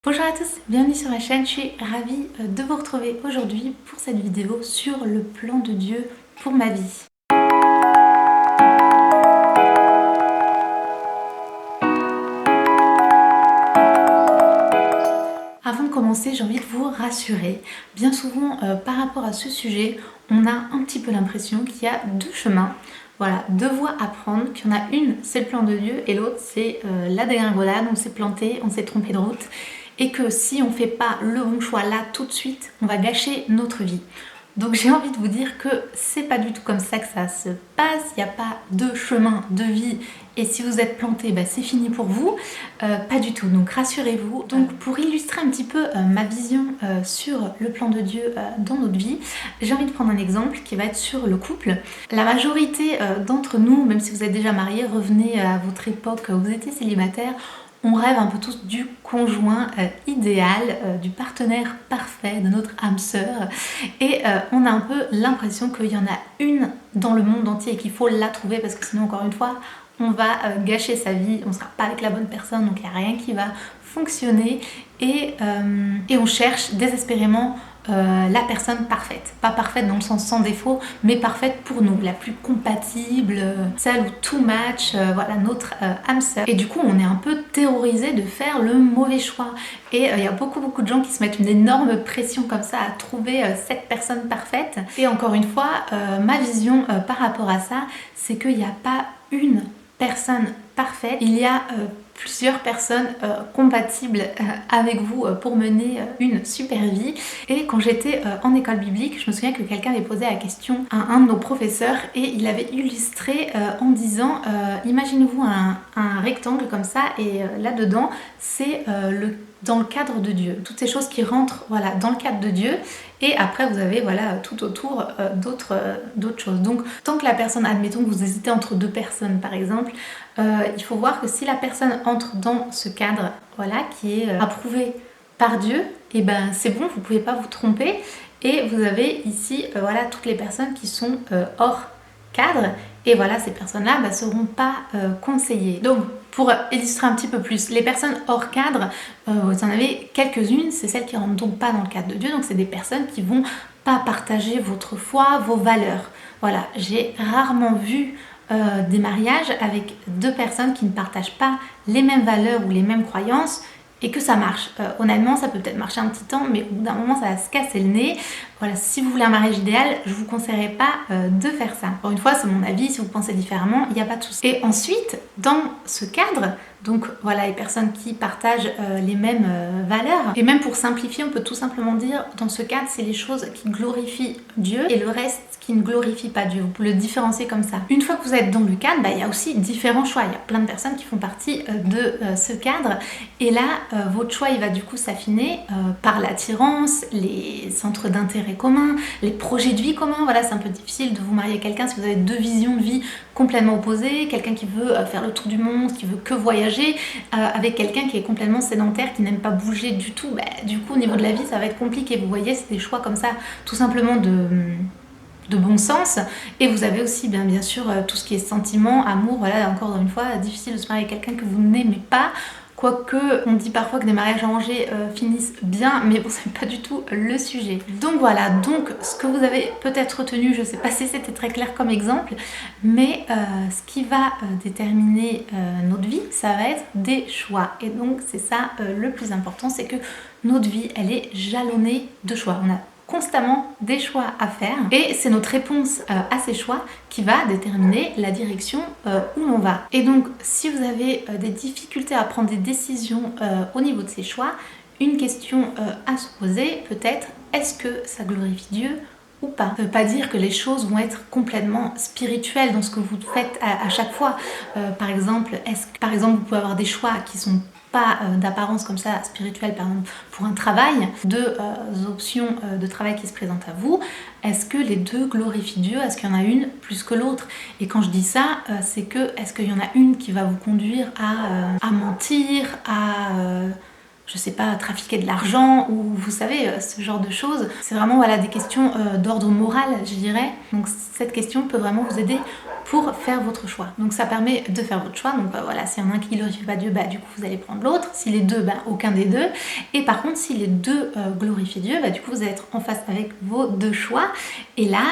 Bonjour à tous, bienvenue sur ma chaîne, je suis ravie de vous retrouver aujourd'hui pour cette vidéo sur le plan de Dieu pour ma vie. Avant de commencer, j'ai envie de vous rassurer. Bien souvent, par rapport à ce sujet, on a un petit peu l'impression qu'il y a deux chemins. Voilà, deux voies à prendre, qu'il y en a une, c'est le plan de Dieu, et l'autre, c'est la dégringolade, on s'est planté, on s'est trompé de route, et que si on ne fait pas le bon choix là, tout de suite, on va gâcher notre vie. Donc j'ai envie de vous dire que c'est pas du tout comme ça que ça se passe, il n'y a pas deux chemins de vie et si vous êtes planté, bah, c'est fini pour vous. Pas du tout, donc rassurez-vous. Donc pour illustrer un petit peu ma vision sur le plan de Dieu dans notre vie, j'ai envie de prendre un exemple qui va être sur le couple. La majorité d'entre nous, même si vous êtes déjà mariés, revenez à votre époque où vous étiez célibataire, on rêve un peu tous du conjoint idéal, du partenaire parfait, de notre âme sœur. Et on a un peu l'impression qu'il y en a une dans le monde entier et qu'il faut la trouver parce que sinon, encore une fois, on va gâcher sa vie, on ne sera pas avec la bonne personne, donc il n'y a rien qui va fonctionner. Et on cherche désespérément la personne parfaite. Pas parfaite dans le sens sans défaut, mais parfaite pour nous, la plus compatible, celle où tout match, voilà, notre âme sœur. Et du coup, on est un peu terrorisé de faire le mauvais choix. Et il y a beaucoup de gens qui se mettent une énorme pression comme ça à trouver cette personne parfaite. Et encore une fois, ma vision par rapport à ça, c'est qu'il n'y a pas une personne parfaite, il y a plusieurs personnes compatibles avec vous pour mener une super vie. Et quand j'étais en école biblique, je me souviens que quelqu'un avait posé la question à un de nos professeurs et il avait illustré en disant imaginez-vous un rectangle comme ça et là-dedans c'est dans le cadre de Dieu. Toutes ces choses qui rentrent voilà, dans le cadre de Dieu et après vous avez voilà, tout autour d'autres choses. Donc tant que la personne, admettons que vous hésitez entre deux personnes par exemple, il faut voir que si la personne entre dans ce cadre voilà, qui est approuvé par Dieu, et ben c'est bon, vous ne pouvez pas vous tromper et vous avez ici voilà, toutes les personnes qui sont hors cadre et voilà, ces personnes-là ne seront pas conseillées. Donc pour illustrer un petit peu plus, les personnes hors cadre, vous en avez quelques-unes, c'est celles qui ne rentrent donc pas dans le cadre de Dieu, donc c'est des personnes qui vont pas partager votre foi, vos valeurs. Voilà, j'ai rarement vu des mariages avec deux personnes qui ne partagent pas les mêmes valeurs ou les mêmes croyances et que ça marche. Honnêtement, ça peut peut-être marcher un petit temps, mais au bout d'un moment, ça va se casser le nez. Voilà, si vous voulez un mariage idéal, je vous conseillerais pas de faire ça. Encore une fois, c'est mon avis, si vous pensez différemment, il n'y a pas de souci. Et ensuite, dans ce cadre, donc voilà, les personnes qui partagent les mêmes valeurs, et même pour simplifier, on peut tout simplement dire, dans ce cadre, c'est les choses qui glorifient Dieu et le reste qui ne glorifie pas Dieu. Vous pouvez le différencier comme ça. Une fois que vous êtes dans le cadre, bah, il y a aussi différents choix. Il y a plein de personnes qui font partie de ce cadre. Et là, votre choix, il va du coup s'affiner par l'attirance, les centres d'intérêt communs, les projets de vie communs. Voilà, c'est un peu difficile de vous marier à quelqu'un si vous avez deux visions de vie complètement opposées. Quelqu'un qui veut faire le tour du monde, qui veut que voyager, avec quelqu'un qui est complètement sédentaire, qui n'aime pas bouger du tout. Bah, du coup, au niveau de la vie, ça va être compliqué. Vous voyez, c'est des choix comme ça, tout simplement de bon sens. Et vous avez aussi bien sûr tout ce qui est sentiment, amour, voilà, encore une fois, difficile de se marier avec quelqu'un que vous n'aimez pas. Quoique, on dit parfois que des mariages arrangés finissent bien, mais bon, c'est pas du tout le sujet. Donc voilà, donc ce que vous avez peut-être retenu, je sais pas si c'était très clair comme exemple, mais ce qui va déterminer notre vie, ça va être des choix. Et donc c'est ça le plus important, c'est que notre vie, elle est jalonnée de choix. On a constamment des choix à faire et c'est notre réponse à ces choix qui va déterminer la direction où l'on va. Et donc si vous avez des difficultés à prendre des décisions au niveau de ces choix, une question à se poser peut-être, est-ce que ça glorifie Dieu ou pas? Ça ne veut pas dire que les choses vont être complètement spirituelles dans ce que vous faites à chaque fois. Par exemple, vous pouvez avoir des choix qui sont pas d'apparence comme ça spirituelle, par exemple pour un travail, deux options de travail qui se présentent à vous, est-ce que les deux glorifient Dieu? Est-ce qu'il y en a une plus que l'autre? Et quand je dis ça, c'est que est-ce qu'il y en a une qui va vous conduire à mentir, je sais pas, trafiquer de l'argent, ou vous savez, ce genre de choses. C'est vraiment voilà, des questions d'ordre moral, je dirais. Donc cette question peut vraiment vous aider pour faire votre choix. Donc ça permet de faire votre choix. Donc voilà, s'il y en a un qui ne glorifie pas Dieu, du coup vous allez prendre l'autre. Si les deux, aucun des deux. Et par contre, si les deux glorifient Dieu, du coup vous allez être en face avec vos deux choix. Et là,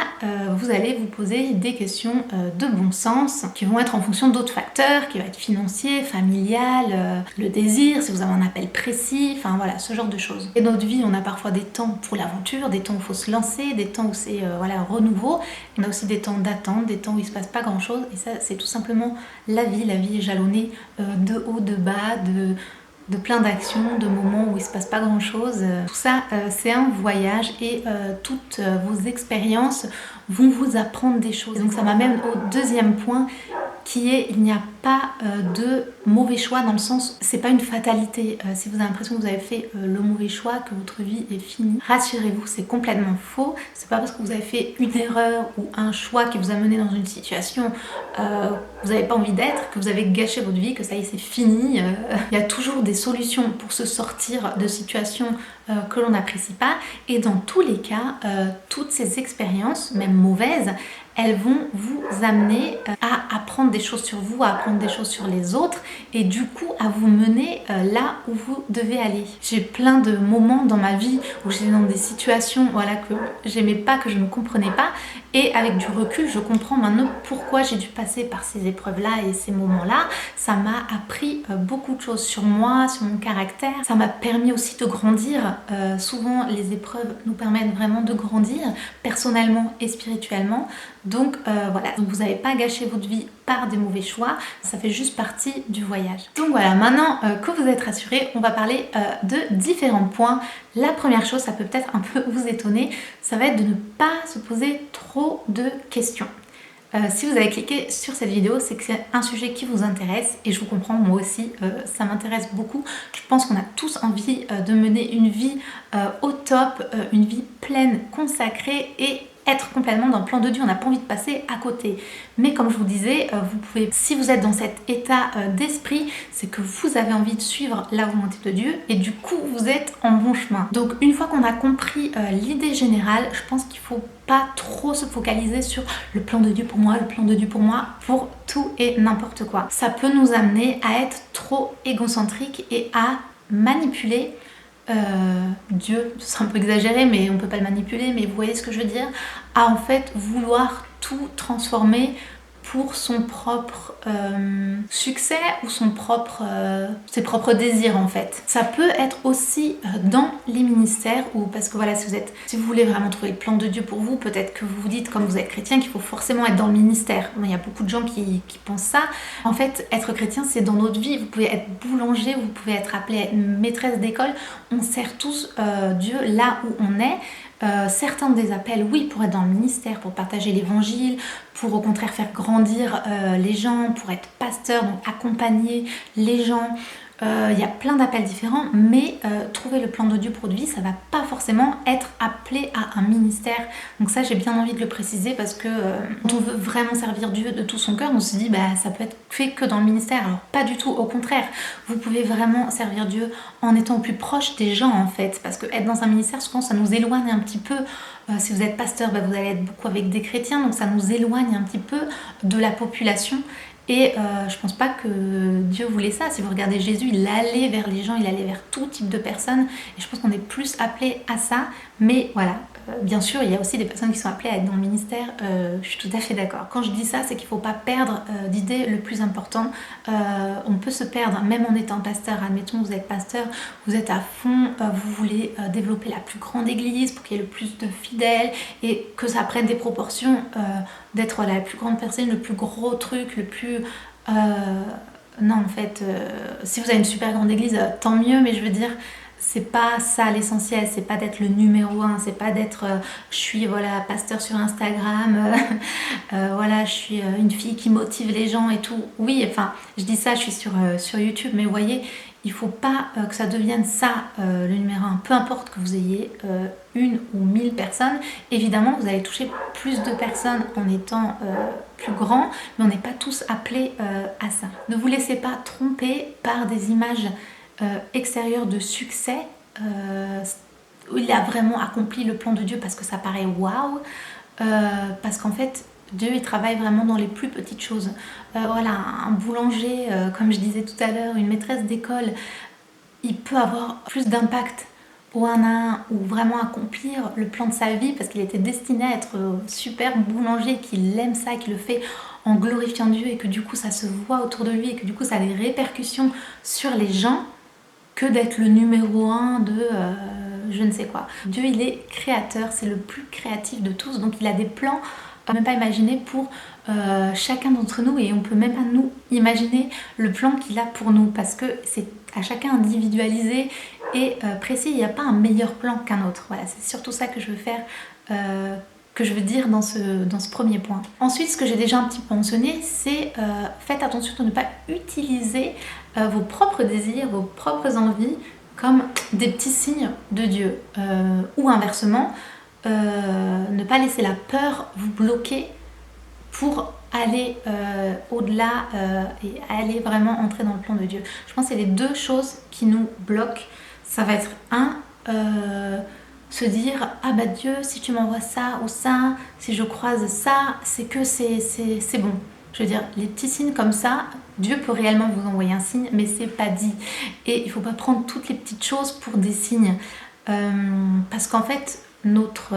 vous allez vous poser des questions de bon sens qui vont être en fonction d'autres facteurs, qui va être financier, familial, le désir, si vous avez un appel précis, enfin voilà, ce genre de choses. Et dans notre vie, on a parfois des temps pour l'aventure, des temps où il faut se lancer, des temps où c'est renouveau. On a aussi des temps d'attente, des temps où il se passe pas grand chose. Et ça, c'est tout simplement la vie. La vie est jalonnée de haut, de bas, de plein d'actions, de moments où il se passe pas grand chose. Tout ça, c'est un voyage et toutes vos expériences vont vous apprendre des choses. Donc ça m'amène au deuxième point qui est il n'y a pas de mauvais choix dans le sens, c'est pas une fatalité. Si vous avez l'impression que vous avez fait le mauvais choix, que votre vie est finie, rassurez-vous, c'est complètement faux. C'est pas parce que vous avez fait une erreur ou un choix qui vous a mené dans une situation vous n'avez pas envie d'être, que vous avez gâché votre vie, que ça y est, c'est fini. Il y a toujours des solutions pour se sortir de situations que l'on n'apprécie pas. Et dans tous les cas, toutes ces expériences, même mauvaises, elles vont vous amener à apprendre des choses sur vous, à apprendre des choses sur les autres et du coup à vous mener là où vous devez aller. J'ai plein de moments dans ma vie où j'étais dans des situations que j'aimais pas, que je ne comprenais pas et avec du recul, je comprends maintenant pourquoi j'ai dû passer par ces épreuves-là et ces moments-là. Ça m'a appris beaucoup de choses sur moi, sur mon caractère. Ça m'a permis aussi de grandir. Souvent, les épreuves nous permettent vraiment de grandir personnellement et spirituellement. Donc voilà, donc vous n'avez pas gâché votre vie par des mauvais choix, ça fait juste partie du voyage. Donc voilà, maintenant que vous êtes rassurés, on va parler de différents points. La première chose, ça peut peut-être un peu vous étonner, ça va être de ne pas se poser trop de questions. Si vous avez cliqué sur cette vidéo, c'est que c'est un sujet qui vous intéresse et je vous comprends, moi aussi, ça m'intéresse beaucoup. Je pense qu'on a tous envie de mener une vie au top, une vie pleine, consacrée et être complètement dans le plan de Dieu, on n'a pas envie de passer à côté. Mais comme je vous disais, vous pouvez, si vous êtes dans cet état d'esprit, c'est que vous avez envie de suivre la volonté de Dieu et du coup vous êtes en bon chemin. Donc une fois qu'on a compris l'idée générale, je pense qu'il ne faut pas trop se focaliser sur le plan de Dieu pour moi, le plan de Dieu pour tout et n'importe quoi. Ça peut nous amener à être trop égocentrique et à manipuler Dieu, c'est un peu exagéré mais on peut pas le manipuler, mais vous voyez ce que je veux dire, à en fait vouloir tout transformer pour son propre succès ou ses propres désirs en fait. Ça peut être aussi dans les ministères ou parce que voilà, si vous voulez vraiment trouver le plan de Dieu pour vous, peut-être que vous vous dites comme vous êtes chrétien qu'il faut forcément être dans le ministère. Il y a beaucoup de gens qui pensent ça. En fait, être chrétien c'est dans notre vie. Vous pouvez être boulanger, vous pouvez être appelé à être maîtresse d'école. On sert tous Dieu là où on est. Certains des appels, oui, pour être dans le ministère, pour partager l'évangile, pour au contraire faire grandir les gens, pour être pasteur, donc accompagner les gens. Il y a plein d'appels différents, mais trouver le plan de Dieu pour notre vie, ça va pas forcément être appelé à un ministère. Donc ça, j'ai bien envie de le préciser parce que quand on veut vraiment servir Dieu de tout son cœur, on se dit ça peut être fait que dans le ministère. Alors pas du tout, au contraire. Vous pouvez vraiment servir Dieu en étant au plus proche des gens en fait, parce que être dans un ministère, souvent ça nous éloigne un petit peu. Si vous êtes pasteur, vous allez être beaucoup avec des chrétiens, donc ça nous éloigne un petit peu de la population. Et je pense pas que Dieu voulait ça. Si vous regardez Jésus, il allait vers les gens, il allait vers tout type de personnes. Et je pense qu'on est plus appelé à ça. Mais voilà, bien sûr, il y a aussi des personnes qui sont appelées à être dans le ministère. Je suis tout à fait d'accord. Quand je dis ça, c'est qu'il ne faut pas perdre d'idée le plus important. On peut se perdre, même en étant pasteur. Admettons, vous êtes pasteur, vous êtes à fond, vous voulez développer la plus grande église pour qu'il y ait le plus de fidèles et que ça prenne des proportions d'être la plus grande personne, le plus gros truc, le plus... non, en fait, si vous avez une super grande église, tant mieux, mais je veux dire... C'est pas ça l'essentiel, c'est pas d'être le numéro 1, c'est pas d'être je suis voilà pasteur sur Instagram, voilà je suis une fille qui motive les gens et tout. Oui, enfin je dis ça, je suis sur YouTube, mais vous voyez, il faut pas que ça devienne ça le numéro 1. Peu importe que vous ayez une ou 1000 personnes, évidemment vous allez toucher plus de personnes en étant plus grand, mais on n'est pas tous appelés à ça. Ne vous laissez pas tromper par des images extérieur de succès où il a vraiment accompli le plan de Dieu parce que ça paraît waouh. parce qu'en fait Dieu il travaille vraiment dans les plus petites choses. Voilà, un boulanger, comme je disais tout à l'heure, une maîtresse d'école, il peut avoir plus d'impact au 1 à 1 ou vraiment accomplir le plan de sa vie parce qu'il était destiné à être super boulanger, qu'il aime ça, qu'il le fait en glorifiant Dieu et que du coup ça se voit autour de lui et que du coup ça a des répercussions sur les gens, que d'être le numéro 1 de je ne sais quoi. Dieu il est créateur, c'est le plus créatif de tous, donc il a des plans même pas imaginés pour chacun d'entre nous, et on peut même pas nous imaginer le plan qu'il a pour nous parce que c'est à chacun individualisé et précis. Il n'y a pas un meilleur plan qu'un autre. Voilà, c'est surtout ça que je veux faire, que je veux dire dans ce premier point. Ensuite, ce que j'ai déjà un petit peu mentionné, c'est faites attention de ne pas utiliser vos propres désirs, vos propres envies comme des petits signes de Dieu, ou inversement, ne pas laisser la peur vous bloquer pour aller au-delà et aller vraiment entrer dans le plan de Dieu. Je pense que c'est les deux choses qui nous bloquent. Ça va être se dire ah bah Dieu, si tu m'envoies ça ou ça, si je croise ça, c'est que c'est bon. Je veux dire, les petits signes comme ça, Dieu peut réellement vous envoyer un signe, mais c'est pas dit. Et il faut pas prendre toutes les petites choses pour des signes, parce qu'en fait notre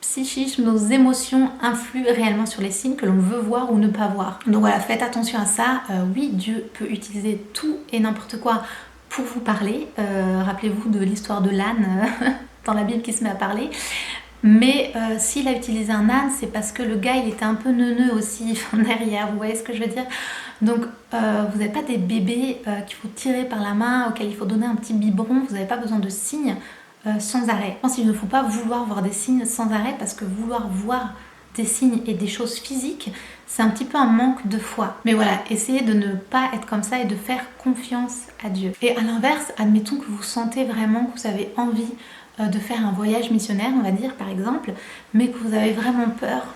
psychisme, nos émotions influent réellement sur les signes que l'on veut voir ou ne pas voir. Donc voilà, faites attention à ça. Oui, Dieu peut utiliser tout et n'importe quoi pour vous parler. Rappelez-vous de l'histoire de l'âne dans la Bible qui se met à parler. Mais s'il a utilisé un âne, c'est parce que le gars il était un peu neuneux aussi derrière, vous voyez ce que je veux dire? Donc vous n'avez pas des bébés qu'il faut tirer par la main, auxquels il faut donner un petit biberon, vous n'avez pas besoin de signes sans arrêt. Je pense qu'il ne faut pas vouloir voir des signes sans arrêt, parce que vouloir voir des signes et des choses physiques, c'est un petit peu un manque de foi. Mais voilà, essayez de ne pas être comme ça et de faire confiance à Dieu. Et à l'inverse, admettons que vous sentez vraiment que vous avez envie de faire un voyage missionnaire, on va dire par exemple, mais que vous avez vraiment peur,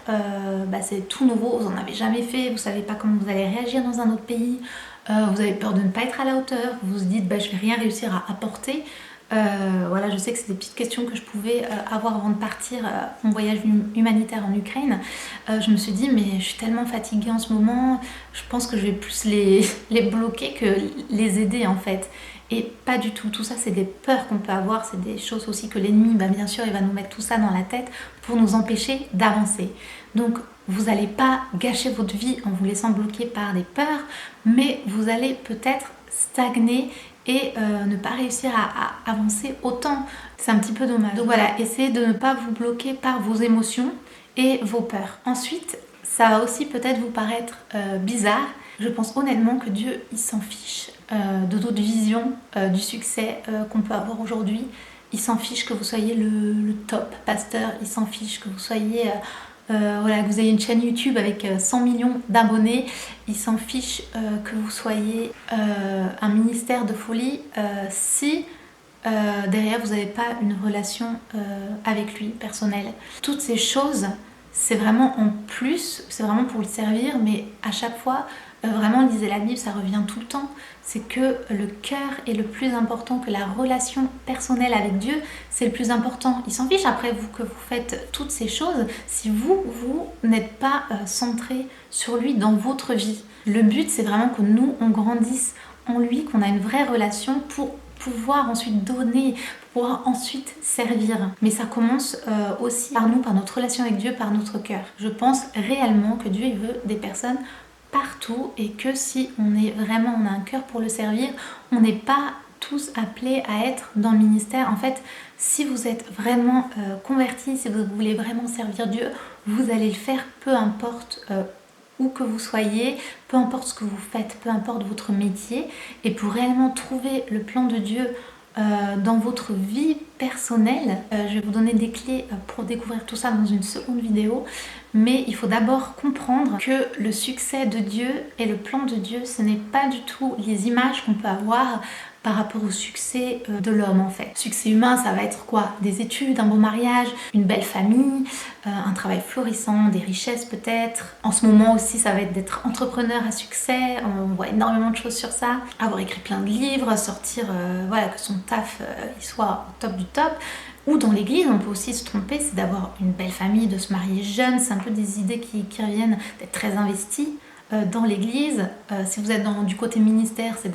c'est tout nouveau, vous n'en avez jamais fait, vous savez pas comment vous allez réagir dans un autre pays, vous avez peur de ne pas être à la hauteur, vous vous dites je vais rien réussir à apporter. Voilà, je sais que c'est des petites questions que je pouvais avoir avant de partir en voyage humanitaire en Ukraine. Je me suis dit mais je suis tellement fatiguée en ce moment, je pense que je vais plus les bloquer que les aider en fait. Et pas du tout, tout ça c'est des peurs qu'on peut avoir, c'est des choses aussi que l'ennemi, bien sûr il va nous mettre tout ça dans la tête pour nous empêcher d'avancer. Donc vous n'allez pas gâcher votre vie en vous laissant bloquer par des peurs, mais vous allez peut-être stagner et ne pas réussir à avancer autant. C'est un petit peu dommage. Donc voilà, essayez de ne pas vous bloquer par vos émotions et vos peurs. Ensuite, ça va aussi peut-être vous paraître bizarre. Je pense honnêtement que Dieu, il s'en fiche de notre vision du succès qu'on peut avoir aujourd'hui. Il s'en fiche que vous soyez le top pasteur, il s'en fiche que vous soyez... que vous ayez une chaîne YouTube avec 100 millions d'abonnés, il s'en fiche que vous soyez un ministère de folie si derrière vous n'avez pas une relation avec lui personnelle. Toutes ces choses, c'est vraiment en plus, c'est vraiment pour le servir, mais à chaque fois, vraiment lisez la Bible, ça revient tout le temps. C'est que le cœur est le plus important, que la relation personnelle avec Dieu, c'est le plus important. Il s'en fiche après vous que vous faites toutes ces choses si vous n'êtes pas centré sur lui dans votre vie. Le but, c'est vraiment que nous, on grandisse en lui, qu'on a une vraie relation pour pouvoir ensuite donner, pour pouvoir ensuite servir. Mais ça commence aussi par nous, par notre relation avec Dieu, par notre cœur. Je pense réellement que Dieu il veut des personnes partout, et que si on a un cœur pour le servir, on n'est pas tous appelés à être dans le ministère. En fait, si vous êtes vraiment convertis, si vous voulez vraiment servir Dieu, vous allez le faire peu importe où que vous soyez, peu importe ce que vous faites, peu importe votre métier. Et pour réellement trouver le plan de Dieu dans votre vie personnelle, je vais vous donner des clés pour découvrir tout ça dans une seconde vidéo, mais il faut d'abord comprendre que le succès de Dieu et le plan de Dieu, ce n'est pas du tout les images qu'on peut avoir par rapport au succès de l'homme en fait. Succès humain, ça va être quoi? Des études, un beau mariage, une belle famille, un travail florissant, des richesses peut-être. En ce moment aussi, ça va être d'être entrepreneur à succès. On voit énormément de choses sur ça. Avoir écrit plein de livres, sortir, voilà, que son taf il soit au top du top. Ou dans l'église, on peut aussi se tromper, c'est d'avoir une belle famille, de se marier jeune. C'est un peu des idées qui reviennent, d'être très investi dans l'église. Si vous êtes du côté ministère, c'est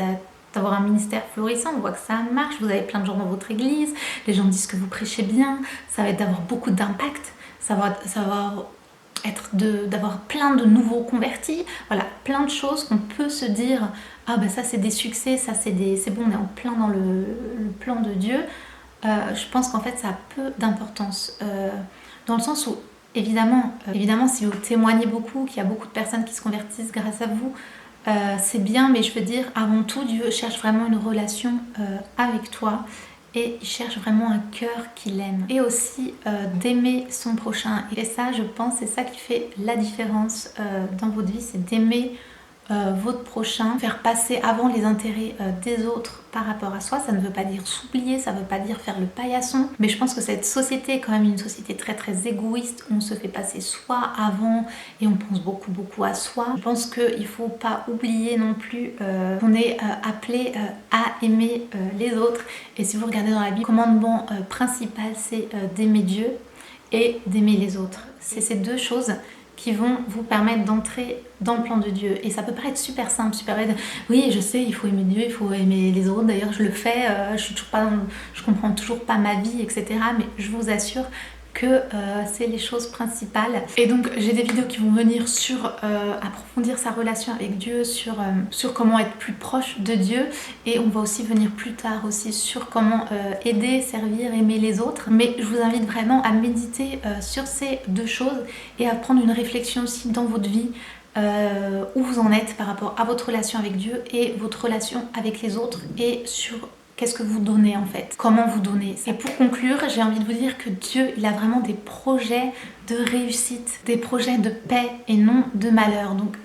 d'avoir un ministère florissant. On voit que ça marche, vous avez plein de gens dans votre église, les gens disent que vous prêchez bien, ça va être d'avoir beaucoup d'impact, ça va être d'avoir plein de nouveaux convertis, voilà, plein de choses qu'on peut se dire, ah ben ça c'est des succès, ça c'est bon, on est en plein dans le plan de Dieu. Je pense qu'en fait ça a peu d'importance, dans le sens où évidemment si vous témoignez beaucoup, qu'il y a beaucoup de personnes qui se convertissent grâce à vous, c'est bien, mais je veux dire, avant tout, Dieu cherche vraiment une relation avec toi et il cherche vraiment un cœur qu'il aime. Et aussi d'aimer son prochain. Et ça, je pense, c'est ça qui fait la différence dans votre vie, c'est d'aimer votre prochain, faire passer avant les intérêts des autres par rapport à soi. Ça ne veut pas dire s'oublier, ça ne veut pas dire faire le paillasson, mais je pense que cette société est quand même une société très très égoïste, où on se fait passer soi avant et on pense beaucoup à soi. Je pense qu'il ne faut pas oublier non plus qu'on est appelé à aimer les autres, et si vous regardez dans la Bible, le commandement principal c'est d'aimer Dieu et d'aimer les autres. C'est ces deux choses qui vont vous permettre d'entrer dans le plan de Dieu. Et ça peut paraître super simple, super bête. Oui, je sais, il faut aimer Dieu, il faut aimer les autres. D'ailleurs, je le fais, je comprends toujours pas ma vie, etc. Mais je vous assure que c'est les choses principales. Et donc j'ai des vidéos qui vont venir sur approfondir sa relation avec Dieu, sur comment être plus proche de Dieu, et on va aussi venir plus tard aussi sur comment aider, servir, aimer les autres. Mais je vous invite vraiment à méditer sur ces deux choses et à prendre une réflexion aussi dans votre vie, où vous en êtes par rapport à votre relation avec Dieu et votre relation avec les autres, et sur qu'est-ce que vous donnez en fait, comment vous donnez. Et pour conclure, j'ai envie de vous dire que Dieu, il a vraiment des projets de réussite, des projets de paix et non de malheur. Donc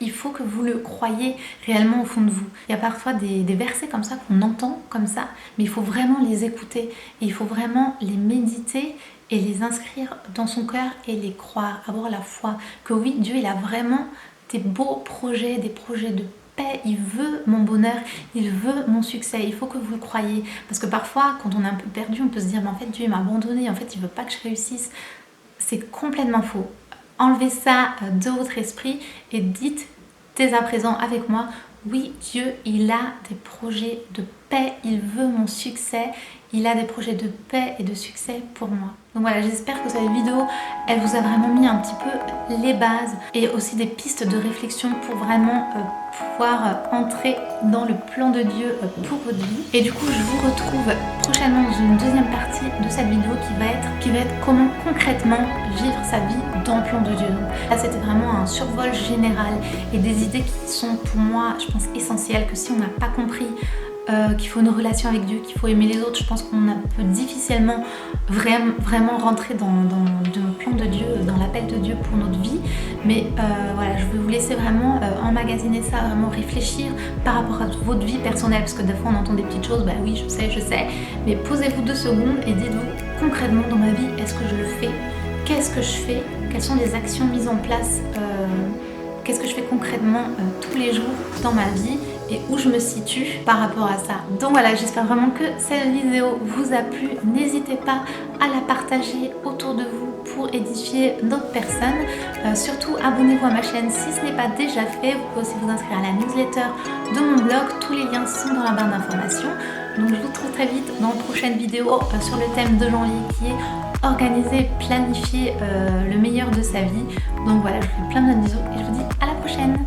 il faut que vous le croyiez réellement au fond de vous. Il y a parfois des versets comme ça qu'on entend comme ça, mais il faut vraiment les écouter et il faut vraiment les méditer et les inscrire dans son cœur et les croire, avoir la foi que oui, Dieu, il a vraiment des beaux projets, des projets de paix, il veut mon bonheur, il veut mon succès. Il faut que vous le croyiez, parce que parfois quand on est un peu perdu, on peut se dire mais en fait Dieu m'a abandonné, en fait il veut pas que je réussisse. C'est complètement faux. Enlevez ça de votre esprit et dites dès à présent avec moi, oui, Dieu, il a des projets de paix, il veut mon succès, il a des projets de paix et de succès pour moi. Donc voilà, j'espère que cette vidéo, elle vous a vraiment mis un petit peu les bases et aussi des pistes de réflexion pour vraiment pouvoir entrer dans le plan de Dieu pour votre vie. Et du coup, je vous retrouve prochainement dans une deuxième partie de cette vidéo qui va être comment concrètement vivre sa vie dans le plan de Dieu. Donc là, c'était vraiment un survol général et des idées qui sont pour moi, je pense, essentielles, que si on n'a pas compris qu'il faut une relation avec Dieu, qu'il faut aimer les autres, je pense qu'on peut difficilement vraiment rentrer dans le plan de Dieu, dans l'appel de Dieu pour notre vie. Mais voilà, je vais vous laisser vraiment emmagasiner ça, vraiment réfléchir par rapport à votre vie personnelle, parce que des fois on entend des petites choses, bah oui je sais, mais posez-vous 2 secondes et dites-vous concrètement dans ma vie, est-ce que je le fais? Qu'est-ce que je fais? Quelles sont les actions mises en place? Qu'est-ce que je fais concrètement tous les jours dans ma vie et où je me situe par rapport à ça. Donc voilà, j'espère vraiment que cette vidéo vous a plu. N'hésitez pas à la partager autour de vous pour édifier d'autres personnes. Surtout abonnez-vous à ma chaîne si ce n'est pas déjà fait. Vous pouvez aussi vous inscrire à la newsletter de mon blog. Tous les liens sont dans la barre d'informations. Donc je vous retrouve très vite dans une prochaine vidéo sur le thème de janvier qui est organiser, planifier le meilleur de sa vie. Donc voilà, je vous fais plein de bisous et je vous dis à la prochaine.